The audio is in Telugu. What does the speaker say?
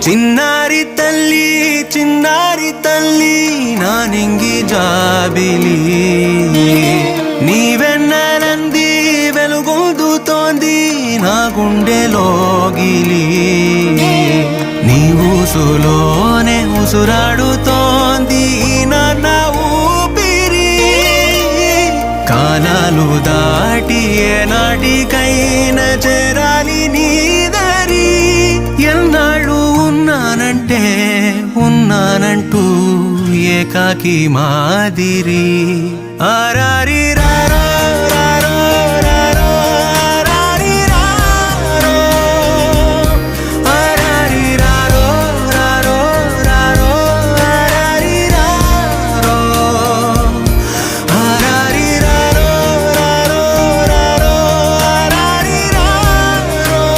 చిన్నారి తల్లి నా నింగి జాబిలి నీవెన్నెలంది వెలుగొందుతోంది నా గుండెలోగిలి నీ ఊసులోనే ఉసురాడుతోంది నా ఊపిరి కాలాలు దాటి ఏనాటికైనా చేరాలి నీ దరి ఎన్నాళ్ళు ఉన్నానంటూ ఏకాకి మాదిరి ఆరారి